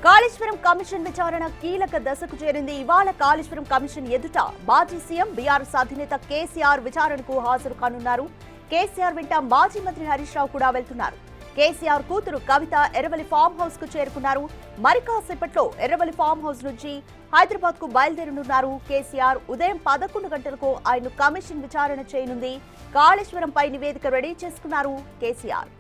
Kaleshwaram commission విచారణ కీలక దశకు చేరింది. ఇవాళ కాళేశ్వరం కమిషన్ ఎదుట మాజీ సీఎం బీఆర్ఎస్ అధినేత కేసీఆర్ విచారణకు హాజరు కానున్నారు. కేసీఆర్ వెంట మాజీ మంత్రి హరీష్ రావు కూడా వెళ్తున్నారు. కేసీఆర్ కూతురు కవిత ఎర్రవల్లి ఫామ్ హౌస్ కు చేరుకున్నారు. మరి కాసేపట్లో ఎర్రవల్లి ఫామ్ హౌస్ నుంచి హైదరాబాద్ కు బయలుదేరనున్నారు. కేసీఆర్ ఉదయం 11 గంటలకు ఆయన కమిషన్ విచారణ చేయనుంది. కాళేశ్వరంపై నివేదిక రెడీ చేసుకున్నారు కేసీఆర్.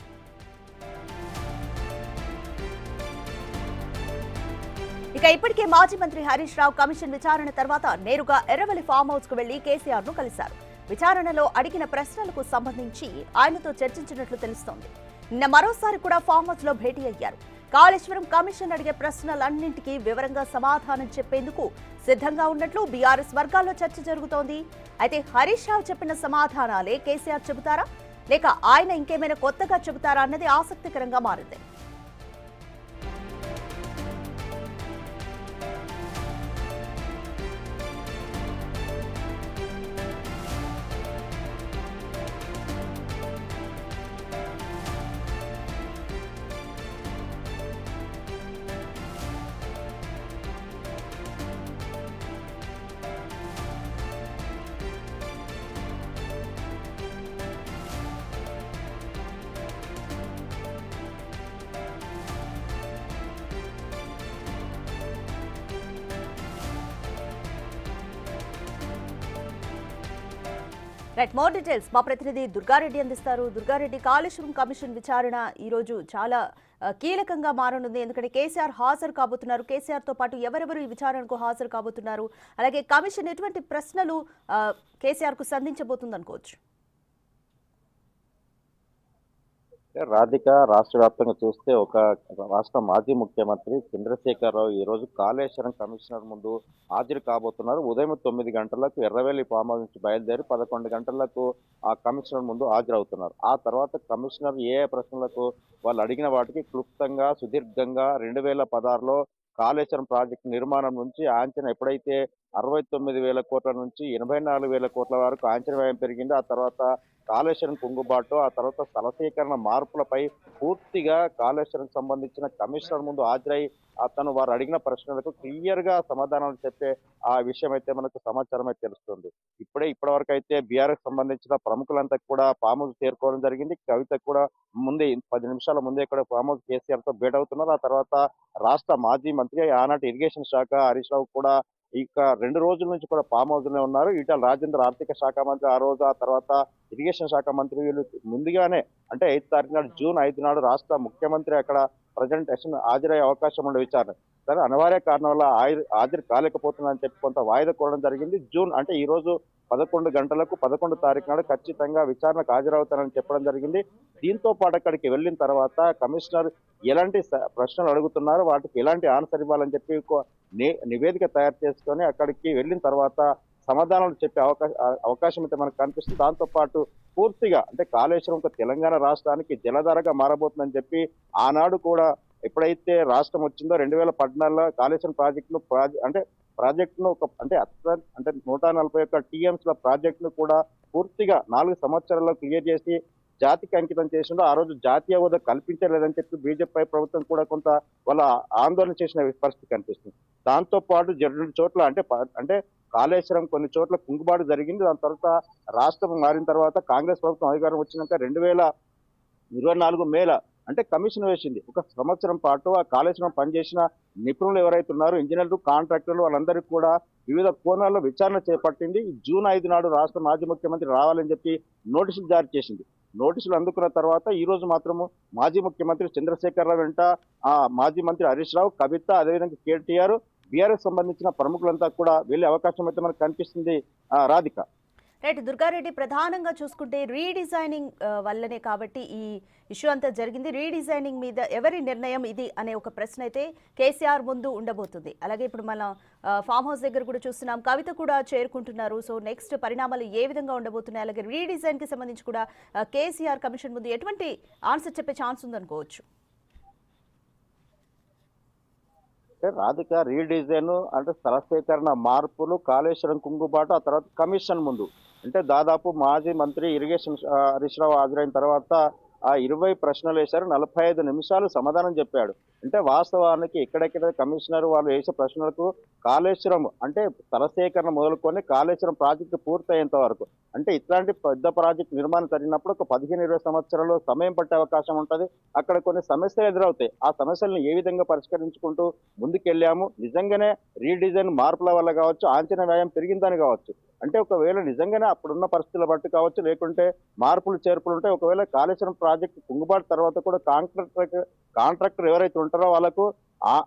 ఇక ఇప్పటికే మాజీ మంత్రి హరీష్ రావు కమిషన్ విచారణ తర్వాత నేరుగా ఎర్రవల్లి ఫామ్ హౌస్ కు వెళ్లి కేసీఆర్ ను కలిశారు. విచారణలో అడిగిన ప్రశ్నలకు సంబంధించి ఆయనతో చర్చించినట్లు తెలుస్తోంది. నిన్న మరోసారి కూడా ఫామ్ హౌస్ లో భేటీ అయ్యారు. కాళేశ్వరం కమిషన్ అడిగే ప్రశ్నలన్నింటికీ వివరంగా సమాధానం చెప్పేందుకు సిద్ధంగా ఉన్నట్లు బీఆర్ఎస్ వర్గాల్లో చర్చ జరుగుతోంది. అయితే హరీష్ రావు చెప్పిన సమాధానాలే కేసీఆర్ చెబుతారా, లేక ఆయన ఇంకేమైనా కొత్తగా చెబుతారా అన్నది ఆసక్తికరంగా మారింది. రైట్, మోర్ డీటెయిల్స్ మా ప్రతినిధి దుర్గారెడ్డి అందిస్తారు. దుర్గారెడ్డి, కాళేశ్వరం కమిషన్ విచారణ ఈ రోజు చాలా కీలకంగా మారనుంది. ఎందుకంటే కేసీఆర్ హాజరు కాబోతున్నారు. కేసీఆర్ తో పాటు ఎవరెవరు ఈ విచారణకు హాజరు కాబోతున్నారు, అలాగే కమిషన్ ఎటువంటి ప్రశ్నలు కేసీఆర్ కు సంధించబోతుంది అనుకోవచ్చు? రాధిక, రాష్ట్ర వ్యాప్తంగా చూస్తే ఒక రాష్ట్ర మాజీ ముఖ్యమంత్రి చంద్రశేఖరరావు ఈ రోజు కాళేశ్వరం కమిషనర్ ముందు హాజరు కాబోతున్నారు. ఉదయం 9 గంటలకు ఎర్రవెల్లి ఫామ్ హౌస్ నుంచి బయలుదేరి 11 గంటలకు ఆ కమిషనర్ ముందు హాజరవుతున్నారు. ఆ తర్వాత కమిషనర్ ఏ ప్రశ్నలకు వాళ్ళు అడిగిన వాటికి క్లుప్తంగా సుదీర్ఘంగా 2016లో కాళేశ్వరం ప్రాజెక్టు నిర్మాణం నుంచి అంచనా ఎప్పుడైతే 69,000 కోట్ల నుంచి 84,000 కోట్ల వరకు అంచనా వ్యయం పెరిగిందో, ఆ తర్వాత కాళేశ్వరం కుంగుబాటు, ఆ తర్వాత స్థల సేకరణ మార్పులపై పూర్తిగా కాళేశ్వరం సంబంధించిన కమిషనర్ ముందు హాజరై అతను వారు అడిగిన ప్రశ్నలకు క్లియర్ గా సమాధానాలు చెప్పే ఆ విషయం అయితే మనకు సమాచారం అయితే తెలుస్తుంది. ఇప్పటివరకు అయితే బీఆర్ఎస్ సంబంధించిన ప్రముఖులంతా కూడా ఫామ్ హౌస్ చేరుకోవడం జరిగింది. కవిత కూడా ముందే 10 నిమిషాల ముందే ఇక్కడ ఫామ్ హౌస్ కేసీఆర్ తో భేటీ అవుతున్నారు. ఆ తర్వాత రాష్ట్ర మాజీ మంత్రి ఆనాటి ఇరిగేషన్ శాఖ హరీష్ రావు కూడా ఇక 2 రోజుల నుంచి కూడా ఫామ్ హౌస్ లోనే ఉన్నారు. ఈటల రాజేందర్ ఆర్థిక శాఖ మంత్రి ఆ రోజు, ఆ తర్వాత ఇరిగేషన్ శాఖ మంత్రి వీళ్ళు ముందుగానే అంటే 5 తారీఖు నాడు జూన్ 5 నాడు రాష్ట్ర ముఖ్యమంత్రి అక్కడ ప్రజెంటేషన్ హాజరయ్యే అవకాశం ఉండే విచారణ సరే అనివార్య కారణం వల్ల హాజరు కాలేకపోతుందని చెప్పి కొంత వాయిదా కోరడం జరిగింది. జూన్ అంటే ఈ రోజు 11 గంటలకు 11 తారీఖు నాడు ఖచ్చితంగా విచారణకు హాజరవుతానని చెప్పడం జరిగింది. దీంతో పాటు అక్కడికి వెళ్ళిన తర్వాత కమిషనర్ ఎలాంటి ప్రశ్నలు అడుగుతున్నారు, వాటికి ఎలాంటి ఆన్సర్ ఇవ్వాలని చెప్పి నివేదిక తయారు చేసుకొని అక్కడికి వెళ్ళిన తర్వాత సమాధానాలు చెప్పే అవకాశం అయితే మనకు కనిపిస్తుంది. దాంతో పాటు పూర్తిగా అంటే కాళేశ్వరం ఒక తెలంగాణ రాష్ట్రానికి జలధారగా మారబోతుందని చెప్పి ఆనాడు కూడా ఎప్పుడైతే రాష్ట్రం వచ్చిందో 2014లో కాళేశ్వరం ప్రాజెక్టును ఒక అంటే 141 టీఎంసీల ప్రాజెక్టును కూడా పూర్తిగా 4 సంవత్సరాల్లో క్లియర్ చేసి జాతికి అంకితం చేసిందో, ఆ రోజు జాతీయ హోదా కల్పించలేదని చెప్పి బీజేపీ ప్రభుత్వం కూడా కొంత వాళ్ళ ఆందోళన చేసిన పరిస్థితి కనిపిస్తుంది. దాంతో పాటు 2 చోట్ల అంటే కాళేశ్వరం కొన్ని చోట్ల కుంగుబాటు జరిగింది. దాని తర్వాత రాష్ట్రం మారిన తర్వాత కాంగ్రెస్ ప్రభుత్వం అధికారం వచ్చినాక 2024 మేల అంటే కమిషన్ వేసింది. ఒక సంవత్సరం పాటు ఆ కాళేశ్వరం పనిచేసిన నిపుణులు ఎవరైతే ఉన్నారో, ఇంజనీర్లు, కాంట్రాక్టర్లు, వాళ్ళందరికీ కూడా వివిధ కోణాల్లో విచారణ చేపట్టింది. జూన్ 5 నాడు రాష్ట్ర మాజీ ముఖ్యమంత్రి రావాలని చెప్పి నోటీసులు జారీ చేసింది. నోటీసులు అందుకున్న తర్వాత ఈ రోజు మాత్రము మాజీ ముఖ్యమంత్రి చంద్రశేఖరరావు వెంట మాజీ మంత్రి హరీష్ రావు, కవిత, అదేవిధంగా కేటీఆర్, బీఆర్ఎస్ సంబంధించిన ప్రముఖులంతా కూడా వెళ్లే అవకాశం అయితే మనకు కనిపిస్తుంది. రాధిక, రైట్, దుర్గారెడ్డి, ప్రధానంగా చూసుకుంటే రీడిజైనింగ్ వల్లనే కాబట్టి ఈ ఇష్యూ అంతా జరిగింది. రీడిజైనింగ్ మీద ఎవరి నిర్ణయం ఇది అనే ఒక ప్రశ్న అయితే కేసీఆర్ ముందు ఉండబోతుంది. అలాగే ఇప్పుడు మన ఫామ్ హౌస్ దగ్గర కూడా చూస్తున్నాం, కవిత కూడా చేరుకుంటున్నారు. సో నెక్స్ట్ పరిణామాలు ఏ విధంగా ఉండబోతున్నాయి, అలాగే రీడిజైన్ కి సంబంధించి కూడా కేసీఆర్ కమిషన్ ముందు ఎటువంటి ఆన్సర్ చెప్పే ఛాన్స్ ఉందనుకోవచ్చు? రాధిక, రీడిజైన్ అంటే స్థల సేకరణ మార్పులు, కాళేశ్వరం కుంగుబాటు, ఆ తర్వాత కమిషన్ ముందు అంటే దాదాపు మాజీ మంత్రి ఇరిగేషన్ హరీష్ రావు హాజరైన తర్వాత ఆ 20 ప్రశ్నలు వేశారు, 45 నిమిషాలు సమాధానం చెప్పాడు. అంటే వాస్తవానికి ఎక్కడెక్కడ కమిషనర్ వాళ్ళు వేసే ప్రశ్నలకు కాళేశ్వరం అంటే స్థలసేకరణ మొదలుకొని కాళేశ్వరం ప్రాజెక్టు పూర్తయ్యేంత వరకు అంటే ఇట్లాంటి పెద్ద ప్రాజెక్టు నిర్మాణం జరిగినప్పుడు ఒక 15-20 సంవత్సరాలు సమయం పట్టే అవకాశం ఉంటుంది. అక్కడ కొన్ని సమస్యలు ఎదురవుతాయి. ఆ సమస్యలను ఏ విధంగా పరిష్కరించుకుంటూ ముందుకెళ్ళాము. నిజంగానే రీడిజైన్ మార్పుల వల్ల కావచ్చు, అంచనా వ్యయం పెరిగిందని కావచ్చు. అంటే ఒకవేళ నిజంగానే అప్పుడున్న పరిస్థితుల బట్టి కావచ్చు, లేకుంటే మార్పులు చేర్పులు ఉంటే ఒకవేళ కాళేశ్వరం ప్రాజెక్టు కుంగుబాటు తర్వాత కూడా కాంట్రాక్టర్ ఎవరైతే ఉంటారో వాళ్ళకు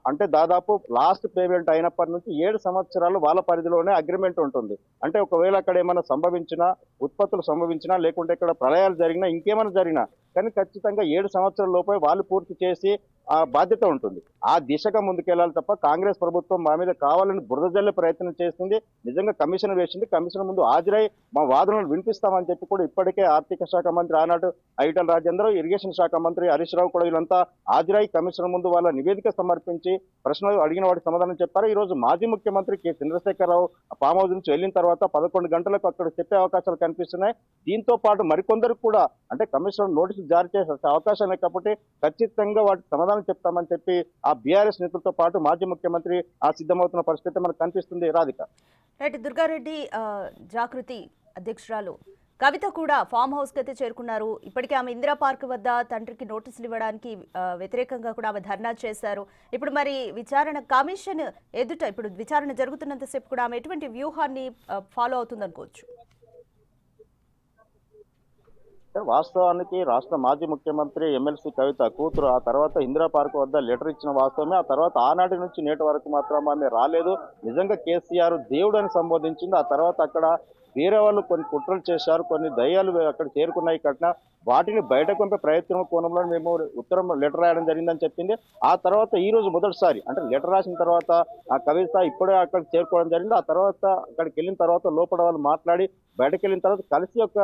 అంటే దాదాపు లాస్ట్ పేమెంట్ అయినప్పటి నుంచి 7 సంవత్సరాలు వాళ్ళ పరిధిలోనే అగ్రిమెంట్ ఉంటుంది. అంటే ఒకవేళ అక్కడ ఏమైనా సంభవించినా, ఉత్పత్తులు సంభవించినా, లేకుంటే ఇక్కడ ప్రళయాలు జరిగినా, ఇంకేమైనా జరిగినా కానీ ఖచ్చితంగా 7 సంవత్సరాల లోపే వాళ్ళు పూర్తి చేసి ఆ బాధ్యత ఉంటుంది. ఆ దిశగా ముందుకెళ్లాలి తప్ప కాంగ్రెస్ ప్రభుత్వం మా మీద కావాలని బురద జల్లే ప్రయత్నం చేస్తుంది. నిజంగా కమిషన్ వేసింది. కమిషన్ ముందు హాజరై మా వాదనలు వినిపిస్తామని చెప్పి కూడా ఇప్పటికే ఆర్థిక శాఖ మంత్రి ఆనాడు ఈటల రాజేందర్, ఇరిగేషన్ శాఖ మంత్రి హరీష్ రావు కూడా వీళ్ళంతా హాజరై కమిషన్ ముందు వాళ్ళ నివేదిక సమర్పించి ప్రశ్నలు అడిగిన వాటికి సమాధానం చెప్పారు. ఈ రోజు మాజీ ముఖ్యమంత్రి కె చంద్రశేఖరరావు ఫామ్ హౌస్ నుంచి వెళ్ళిన తర్వాత 11 గంటలకు అక్కడ చెప్పే అవకాశాలు కనిపిస్తున్నాయి. దీంతో పాటు మరికొందరికి కూడా అంటే కమిషనర్ నోటీసులు జారీ చేసే అవకాశం లేకపోతే ఖచ్చితంగా వాటికి సమాధానం చెప్తామని చెప్పి ఆ బీఆర్ఎస్ నేతలతో పాటు మాజీ ముఖ్యమంత్రి సిద్ధమవుతున్న పరిస్థితి మనకు కనిపిస్తుంది. రాధిక. రైట్. దుర్గారెడ్డి జాగృతి అధ్యక్షురాలు కవిత కూడా ఫామ్ హౌస్ కి అయితే చేరుకున్నారు. ఇప్పటికే ఆమె ఇందిరా పార్క్ వద్ద తండ్రికి నోటీసులు ఇవ్వడానికి వ్యతిరేకంగా కూడా ఆమె ధర్నా చేశారు. ఇప్పుడు మరి విచారణ కమిషన్ ఎదుట ఇప్పుడు విచారణ జరుగుతున్నంతసేపు కూడా ఆమె ఎటువంటి వ్యూహాన్ని ఫాలో అవుతుందనుకోవచ్చు? వాస్తవానికి రాష్ట్ర మాజీ ముఖ్యమంత్రి ఎమ్మెల్సీ కవిత కూతురు ఆ తర్వాత ఇందిరా పార్క్ వద్ద లెటర్ ఇచ్చిన వాస్తవమే. ఆ తర్వాత ఆనాటి నుంచి నేటి వరకు మాత్రం ఆమె రాలేదు. నిజంగా కేసీఆర్ దేవుడు అని సంబోధించింది. ఆ తర్వాత అక్కడ వేరే వాళ్ళు కొన్ని కుట్రలు చేశారు, కొన్ని దయ్యాలు అక్కడ చేరుకున్నాయి కట్న వాటిని బయటకు పంపే ప్రయత్నం కోణంలో మేము ఉత్తరం లెటర్ రాయడం జరిగిందని చెప్పింది. ఆ తర్వాత ఈ రోజు మొదటిసారి అంటే లెటర్ రాసిన తర్వాత ఆ కవిత ఇప్పుడే అక్కడికి చేరుకోవడం జరిగింది. ఆ తర్వాత అక్కడికి వెళ్ళిన తర్వాత లోపల వాళ్ళు మాట్లాడి బయటకు వెళ్ళిన తర్వాత కలిసి ఒక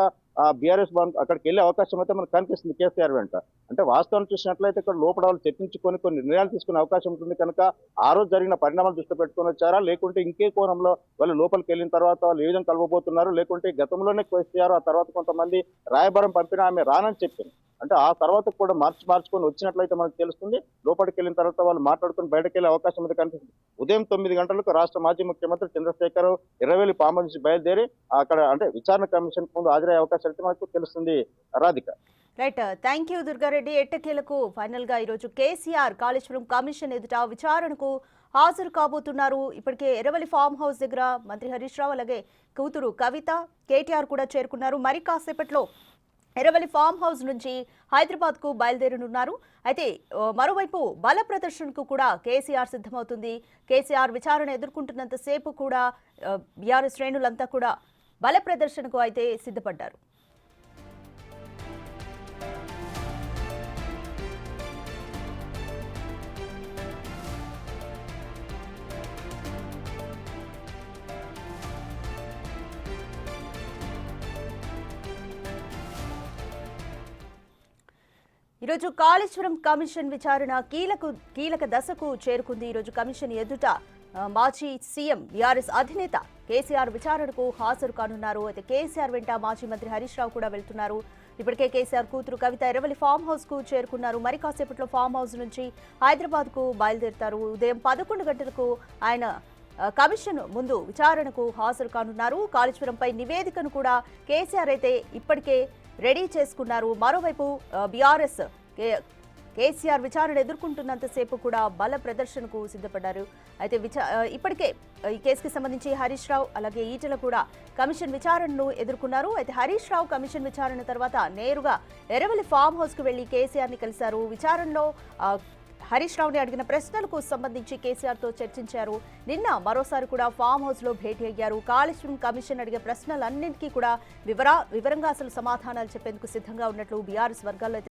బీఆర్ఎస్ అక్కడికి వెళ్ళే అవకాశం అయితే మనకు కనిపిస్తుంది కేసీఆర్ వెంట. అంటే వాస్తవం చూసినట్లయితే ఇక్కడ లోపల వాళ్ళు చర్చించుకొని కొన్ని నిర్ణయాలు తీసుకునే అవకాశం ఉంటుంది కనుక ఆ రోజు జరిగిన పరిణామాలు దృష్టి పెట్టుకొని వచ్చారా, లేకుంటే ఇంకే కోణంలో వాళ్ళు లోపలికి వెళ్ళిన తర్వాత వాళ్ళు ఏ విధంగా కలవబోతున్నారు, లేకుంటే గతంలోనే కేసీఆర్ ఆ తర్వాత కొంతమంది రాయబారం పంపిన ఆమె రానని చెప్పింది. అంటే ఆ తర్వాత కూడా మార్చుకొని వచ్చినట్లయితే మనకు తెలుస్తుంది. లోపలికి వెళ్ళిన తర్వాత వాళ్ళు మాట్లాడుకుని బయటకు వెళ్ళే అవకాశం అయితే కనిపిస్తుంది. ఉదయం 9 గంటలకు రాష్ట్ర మాజీ ముఖ్యమంత్రి చంద్రశేఖర్ ఎర్రవేలి ఫామ్ నుంచి బయలుదేరి అక్కడ అంటే విచారణ కమిషన్ ముందు హాజరయ్యే అవకాశం అయితే మనకు తెలుస్తుంది. Radhika. Right. Thank you Durga Reddy. ఎట్టకేలకు ఫైనల్ గా ఈరోజు కేసీఆర్ కాళేశ్వరం కమిషన్ ఎదుట విచారణకు హాజరు కాబోతున్నారు. ఇప్పటికే ఎర్రవల్లి ఫామ్ హౌస్ దగ్గర మంత్రి హరీష్ రావు అలాగే కూతురు కవిత, కేటీఆర్ కూడా చేరుకున్నారు. మరి కాసేపట్లో ఎర్రవల్లి ఫామ్ హౌస్ నుంచి హైదరాబాద్ కు బయలుదేరనున్నారు. అయితే మరోవైపు బల ప్రదర్శనకు కూడా కేసీఆర్ సిద్ధమవుతుంది. కేసీఆర్ విచారణ ఎదుర్కొంటున్నంతసేపు కూడా బీఆర్ఎస్ శ్రేణులంతా కూడా బల ప్రదర్శనకు అయితే సిద్ధపడ్డారు. ఈరోజు కాళేశ్వరం కమిషన్ విచారణ కీలక దశకు చేరుకుంది. ఈరోజు కమిషన్ ఎదుట మాజీ సీఎం బీఆర్ఎస్ అధినేత కేసీఆర్ విచారణకు హాజరు కానున్నారు. అయితే కేసీఆర్ వెంట మాజీ మంత్రి హరీష్ రావు కూడా వెళ్తున్నారు. ఇప్పటికే కేసీఆర్ కూతురు కవిత ఎర్రవల్లి ఫామ్ హౌస్ కు చేరుకున్నారు. మరి కాసేపట్లో ఫామ్ హౌస్ నుంచి హైదరాబాద్ కు బయలుదేరుతారు. ఉదయం 11 గంటలకు ఆయన కమిషన్ ముందు విచారణకు హాజరు కానున్నారు. కాళేశ్వరంపై నివేదికను కూడా కేసీఆర్ అయితే ఇప్పటికే రెడీ చేసుకున్నారు. మరోవైపు బీఆర్ఎస్ కేసీఆర్ విచారణ ఎదుర్కొంటున్నంతసేపు కూడా బల ప్రదర్శనకు సిద్ధపడ్డారు. అయితే ఇప్పటికే ఈ కేసుకి సంబంధించి హరీష్ రావు అలాగే ఈటెల కూడా కమిషన్ విచారణను ఎదుర్కొన్నారు. అయితే హరీష్ రావు కమిషన్ విచారణ తర్వాత నేరుగా ఎర్రవల్లి ఫామ్ హౌస్ కు వెళ్లి కేసీఆర్ ని కలిశారు. విచారణలో హరీష్ రావుని అడిగిన ప్రశ్నలకు సంబంధించి కేసీఆర్ తో చర్చించారు. నిన్న మరోసారి కూడా ఫామ్ హౌస్ లో భేటీ అయ్యారు. కాళేశ్వరం కమిషన్ అడిగే ప్రశ్నలన్నింటికీ కూడా వివరంగా అసలు సమాధానాలు చెప్పేందుకు సిద్ధంగా ఉన్నట్లు బీఆర్ఎస్ వర్గాల్లో